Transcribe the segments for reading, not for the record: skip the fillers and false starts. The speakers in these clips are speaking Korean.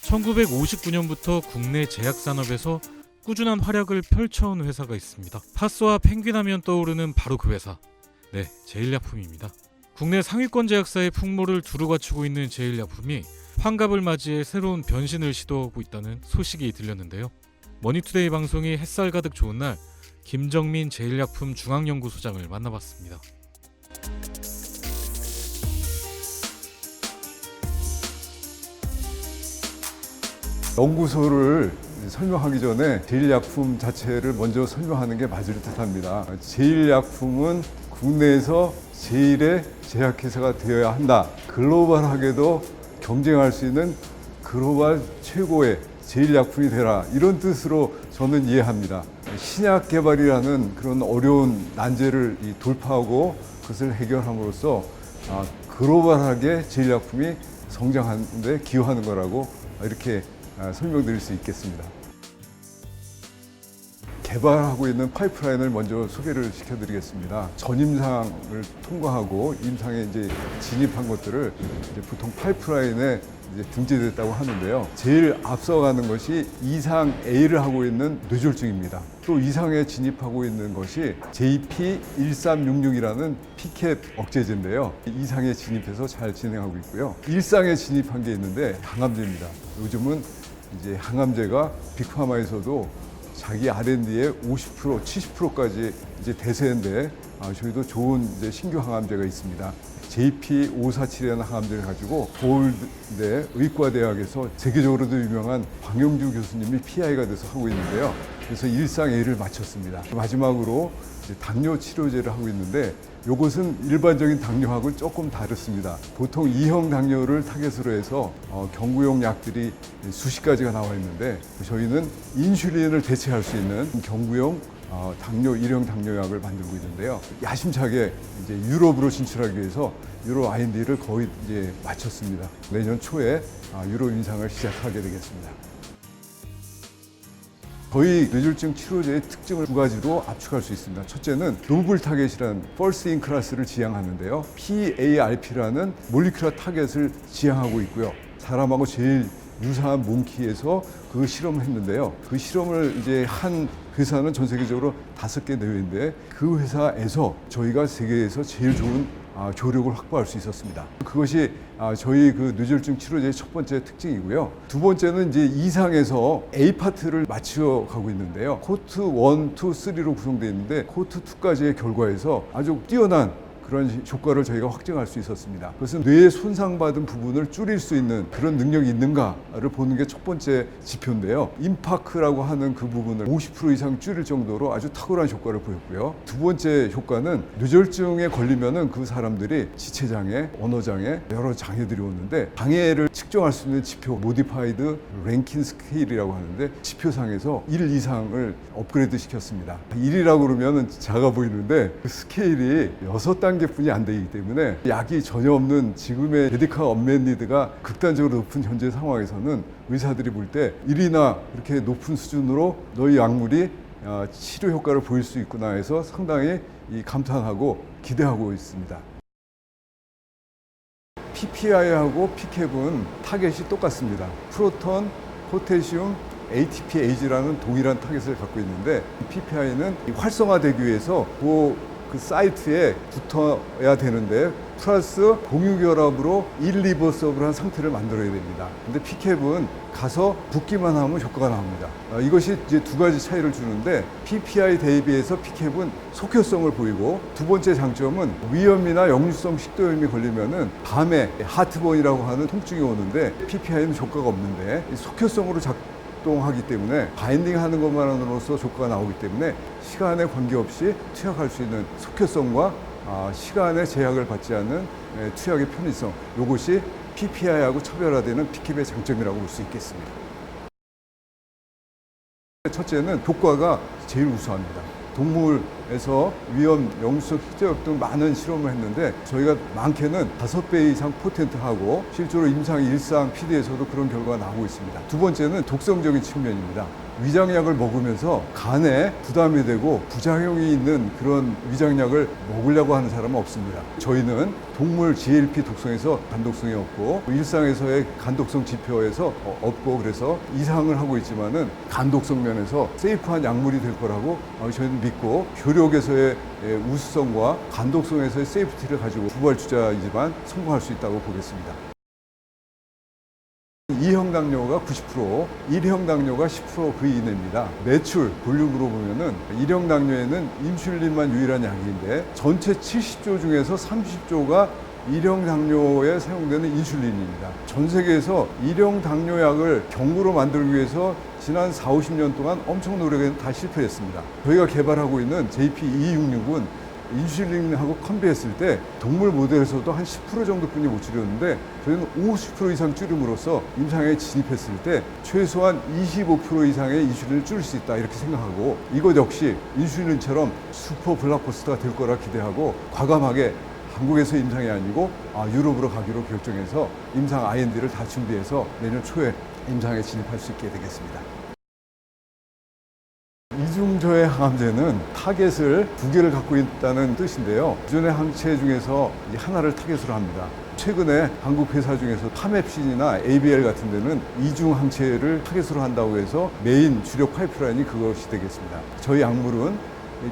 1959년부터 국내 제약산업에서 꾸준한 활약을 펼쳐온 회사가 있습니다. 파스와 펭귄 하면 떠오르는 바로 그 회사, 네, 제일약품입니다. 국내 상위권 제약사의 풍모를 두루 갖추고 있는 제일약품이 환갑을 맞이해 새로운 변신을 시도하고 있다는 소식이 들렸는데요. 머니투데이 방송이 햇살 가득 좋은 날, 김정민 제일약품 중앙연구소장을 만나봤습니다. 연구소를 설명하기 전에 제일약품 자체를 먼저 설명하는 게 맞을 듯합니다. 제일약품은 국내에서 제일의 제약회사가 되어야 한다. 글로벌하게도 경쟁할 수 있는 글로벌 최고의 제일약품이 되라. 이런 뜻으로 저는 이해합니다. 신약 개발이라는 그런 어려운 난제를 돌파하고 그것을 해결함으로써 글로벌하게 제일약품이 성장하는 데 기여하는 거라고 이렇게 설명드릴 수 있겠습니다. 개발하고 있는 파이프라인을 먼저 소개를 시켜드리겠습니다. 전임상을 통과하고 임상에 이제 진입한 것들을 이제 보통 파이프라인에 이제 등재됐다고 하는데요. 제일 앞서가는 것이 이상 A를 하고 있는 뇌졸중입니다. 또 이상에 진입하고 있는 것이 JP1366이라는 피캡 억제제인데요. 이상에 진입해서 잘 진행하고 있고요. 일상에 진입한 게 있는데 항암제입니다. 요즘은 이제 항암제가 빅파마에서도 자기 R&D의 50%, 70%까지 이제 대세인데 저희도 좋은 이제 신규 항암제가 있습니다. JP547이라는 항암제를 가지고 서울대 의과대학에서 세계적으로도 유명한 황영주 교수님이 PI가 돼서 하고 있는데요. 그래서 일상 A를 마쳤습니다. 마지막으로 이제 당뇨 치료제를 하고 있는데 이것은 일반적인 당뇨하고는 조금 다릅니다. 보통 2형 당뇨를 타겟으로 해서 경구용 약들이 수십 가지가 나와 있는데 저희는 인슐린을 대체할 수 있는 경구용 당뇨 1형 당뇨약을 만들고 있는데요. 야심차게 이제 유럽으로 진출하기 위해서 유럽 R&D를 거의 이제 마쳤습니다. 내년 초에 유럽 임상을 시작하게 되겠습니다. 저희 뇌졸중 치료제의 특징을 두 가지로 압축할 수 있습니다. 첫째는 노블 타겟이라는 퍼스트 인 클래스를 지향하는데요. PARP라는 몰리큘러 타겟을 지향하고 있고요. 사람하고 제일 유사한 몽키에서 그 실험을 했는데요. 그 실험을 이제 한 회사는 전 세계적으로 5개 내외인데 그 회사에서 저희가 세계에서 제일 좋은 조력을 확보할 수 있었습니다. 그것이 저희 그 뇌졸중 치료제의 첫 번째 특징이고요. 두 번째는 이제 이상에서 A 파트를 맞춰 가고 있는데요. 코트 1, 2, 3로 구성되어 있는데 코트 2까지의 결과에서 아주 뛰어난 그런 효과를 저희가 확증할 수 있었습니다. 그것은 뇌에 손상받은 부분을 줄일 수 있는 그런 능력이 있는가를 보는 게 첫 번째 지표인데요. 임파크라고 하는 그 부분을 50% 이상 줄일 정도로 아주 탁월한 효과를 보였고요. 두 번째 효과는 뇌졸중에 걸리면은 그 사람들이 지체장애, 언어장애, 여러 장애들이 오는데 장애를 측정할 수 있는 지표, 모디파이드 랭킨 스케일이라고 하는데 지표상에서 1 이상을 업그레이드 시켰습니다. 1이라고 그러면 작아 보이는데 그 스케일이 6단계뿐이 안 되기 때문에 약이 전혀 없는 지금의 메디컬 언맷 니드가 극단적으로 높은 현재 상황에서는 의사들이 볼 때 1이나 이렇게 높은 수준으로 너희 약물이 치료 효과를 보일 수 있구나 해서 상당히 감탄하고 기대하고 있습니다. PPI하고 PCAB은 타겟이 똑같습니다. 프로톤, 포테슘, ATPase라는 동일한 타겟을 갖고 있는데 PPI는 활성화되기 위해서 그 사이트에 붙어야 되는데 플러스 공유결합으로 일리버서블한 상태를 만들어야 됩니다. 근데 PCAB은 가서 붙기만 하면 효과가 나옵니다. 이것이 이제 두 가지 차이를 주는데 PPI 대비해서 PCAB은 속효성을 보이고 두 번째 장점은 위염이나 역류성 식도염이 걸리면은 밤에 하트번이라고 하는 통증이 오는데 PPI는 효과가 없는데 속효성으로 작동하기 때문에 바인딩하는 것만으로서 효과가 나오기 때문에 시간에 관계없이 투약할 수 있는 속효성과 시간의 제약을 받지 않는 투약의 편의성, 이것이 PPI하고 차별화되는 PCAB의 장점이라고 볼 수 있겠습니다. 첫째는 효과가 제일 우수합니다. 동물 에서 위험, 영수적, 희소력 등 많은 실험을 했는데 저희가 많게는 5배 이상 포텐트하고 실제로 임상 일상 PD에서도 그런 결과가 나오고 있습니다. 두 번째는 독성적인 측면입니다. 위장약을 먹으면서 간에 부담이 되고 부작용이 있는 그런 위장약을 먹으려고 하는 사람은 없습니다. 저희는 동물 GLP 독성에서 간독성이 없고 일상에서의 간독성 지표에서 없고 그래서 이상을 하고 있지만은 간독성 면에서 세이프한 약물이 될 거라고 저희는 믿고 효력에서의 우수성과 간독성에서의 세이프티를 가지고 두발주자이지만 성공할 수 있다고 보겠습니다. 2형 당뇨가 90%, 1형 당뇨가 10%그 이내입니다. 매출, 볼륨으로 보면은 1형 당뇨에는 인슐린만 유일한 약인데 전체 70조 중에서 30조가 1형 당뇨에 사용되는 인슐린입니다. 전 세계에서 1형 당뇨약을 경구로 만들기 위해서 지난 4, 50년 동안 엄청 노력해서 다 실패했습니다. 저희가 개발하고 있는 JP266은 인슐린하고 컴비했을 때 동물 모델에서도 한 10% 정도뿐이 못 줄였는데 저희는 50% 이상 줄임으로써 임상에 진입했을 때 최소한 25% 이상의 인슐린을 줄일 수 있다 이렇게 생각하고 이것 역시 인슐린처럼 슈퍼 블록버스터가 될 거라 기대하고 과감하게 한국에서 임상이 아니고 유럽으로 가기로 결정해서 임상 IND를 다 준비해서 내년 초에 임상에 진입할 수 있게 되겠습니다. 이중저해 항암제는 타겟을 2개를 갖고 있다는 뜻인데요. 기존의 항체 중에서 하나를 타겟으로 합니다. 최근에 한국 회사 중에서 파맵신이나 ABL 같은 데는 이중 항체를 타겟으로 한다고 해서 메인 주력 파이프라인이 그것이 되겠습니다. 저희 약물은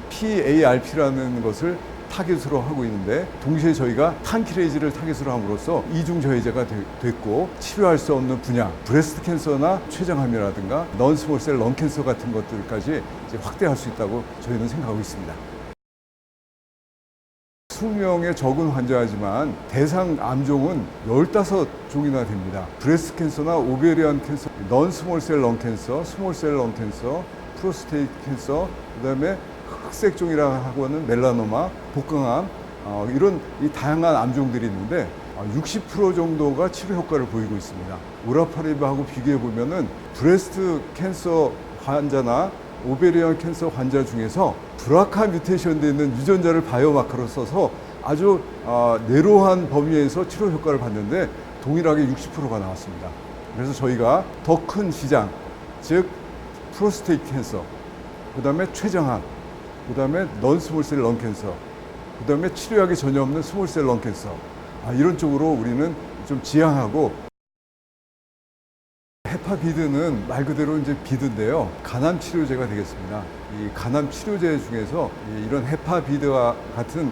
PARP라는 것을 타겟으로 하고 있는데 동시에 저희가 탄키레이즈를 타겟으로 함으로써 이중저해제가 됐고 치료할 수 없는 분야 브레스트 캔서나 췌장암이라든가 넌스몰셀 런캔서 같은 것들까지 이제 확대할 수 있다고 저희는 생각하고 있습니다. 수명의 적은 환자지만 대상 암종은 15종이나 됩니다. 브레스트 캔서나 오베리안 캔서, 넌스몰셀 런캔서, 스몰셀 런캔서, 프로스테이트 캔서, 그다음에 흑색종이라고 하는 멜라노마, 복강암 이런 이 다양한 암종들이 있는데 60% 정도가 치료 효과를 보이고 있습니다. 오라파리바하고 비교해 보면은 브레스트 캔서 환자나 오베리안 캔서 환자 중에서 브라카 뮤테이션 돼 있는 유전자를 바이오마커로 써서 아주 내로한 범위에서 치료 효과를 봤는데 동일하게 60%가 나왔습니다. 그래서 저희가 더 큰 시장, 즉 프로스테이트 캔서, 그 다음에 췌장암, 그 다음에 넌스몰셀 런캔서, 그 다음에 치료약이 전혀 없는 스몰셀 런캔서 이런 쪽으로 우리는 좀 지향하고 헤파비드는 말 그대로 이제 비드인데요. 간암 치료제가 되겠습니다. 이 간암 치료제 중에서 이런 헤파비드와 같은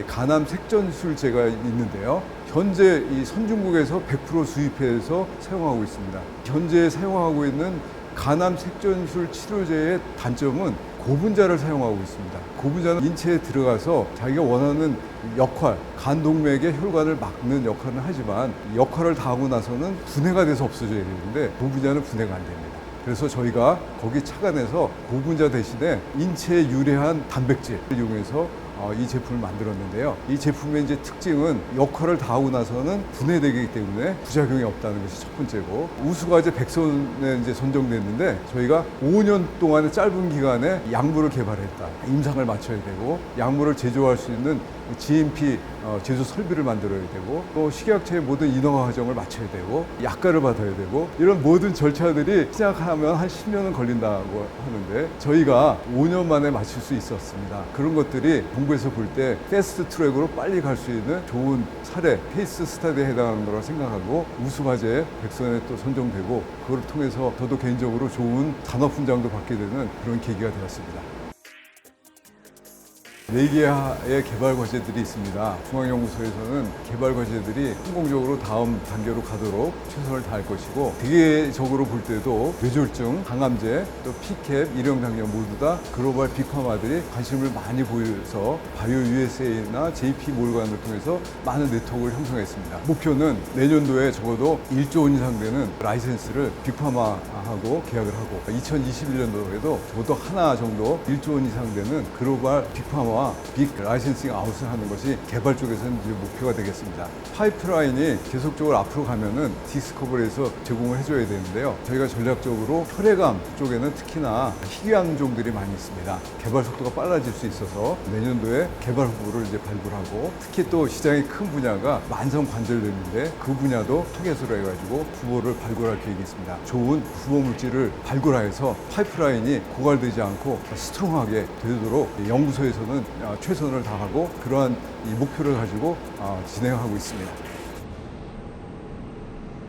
간암 색전술제가 있는데요. 현재 이 선진국에서 100% 수입해서 사용하고 있습니다. 현재 사용하고 있는 간암 색전술 치료제의 단점은 고분자를 사용하고 있습니다. 고분자는 인체에 들어가서 자기가 원하는 역할, 간 동맥의 혈관을 막는 역할을 하지만 역할을 다 하고 나서는 분해가 돼서 없어져야 되는데 고분자는 분해가 안 됩니다. 그래서 저희가 거기 착안해서 고분자 대신에 인체에 유래한 단백질을 이용해서 이 제품을 만들었는데요. 이 제품의 이제 특징은 역할을 다 하고 나서는 분해되기 때문에 부작용이 없다는 것이 첫 번째고 우수과제 100선에 이제 선정됐는데 저희가 5년 동안의 짧은 기간에 약물을 개발했다. 임상을 마쳐야 되고 약물을 제조할 수 있는 GMP 제조 설비를 만들어야 되고 또 식약처의 모든 인허가 과정을 마쳐야 되고 약가를 받아야 되고 이런 모든 절차들이 시작하면 한 10년은 걸린다고 하는데 저희가 5년 만에 마칠 수 있었습니다. 그런 것들이 정부에서 볼 때 패스트 트랙으로 빨리 갈 수 있는 좋은 사례, 케이스 스타디에 해당하는 거라고 생각하고 우수과제 100선에 또 선정되고 그걸 통해서 저도 개인적으로 좋은 산업훈장도 받게 되는 그런 계기가 되었습니다. 4개의 개발 과제들이 있습니다. 중앙연구소에서는 개발 과제들이 성공적으로 다음 단계로 가도록 최선을 다할 것이고 대개적으로 볼 때도 뇌졸중, 항암제, 또 피캡, 일형 당뇨 모두 다 글로벌 빅파마들이 관심을 많이 보여서 바이오 USA나 JP 몰간을 통해서 많은 네트워크를 형성했습니다. 목표는 내년도에 적어도 1조 원 이상 되는 라이센스를 빅파마하고 계약을 하고 2021년도에도 적어도 하나 정도 1조 원 이상 되는 글로벌 빅파마와 분야와 빅 라이센싱 아웃을 하는 것이 개발 쪽에서는 이제 목표가 되겠습니다. 파이프라인이 계속적으로 앞으로 가면은 디스커버리에서 제공을 해줘야 되는데요. 저희가 전략적으로 혈액암 쪽에는 특히나 희귀암종들이 많이 있습니다. 개발 속도가 빨라질 수 있어서 내년도에 개발 후보를 이제 발굴하고, 특히 또 시장이 큰 분야가 만성 관절염인데 그 분야도 타겟으로 해가지고 후보를 발굴할 계획이 있습니다. 좋은 후보 물질을 발굴해서 파이프라인이 고갈되지 않고 스트롱하게 되도록 연구소에서는 최선을 다하고 그러한 이 목표를 가지고 진행하고 있습니다.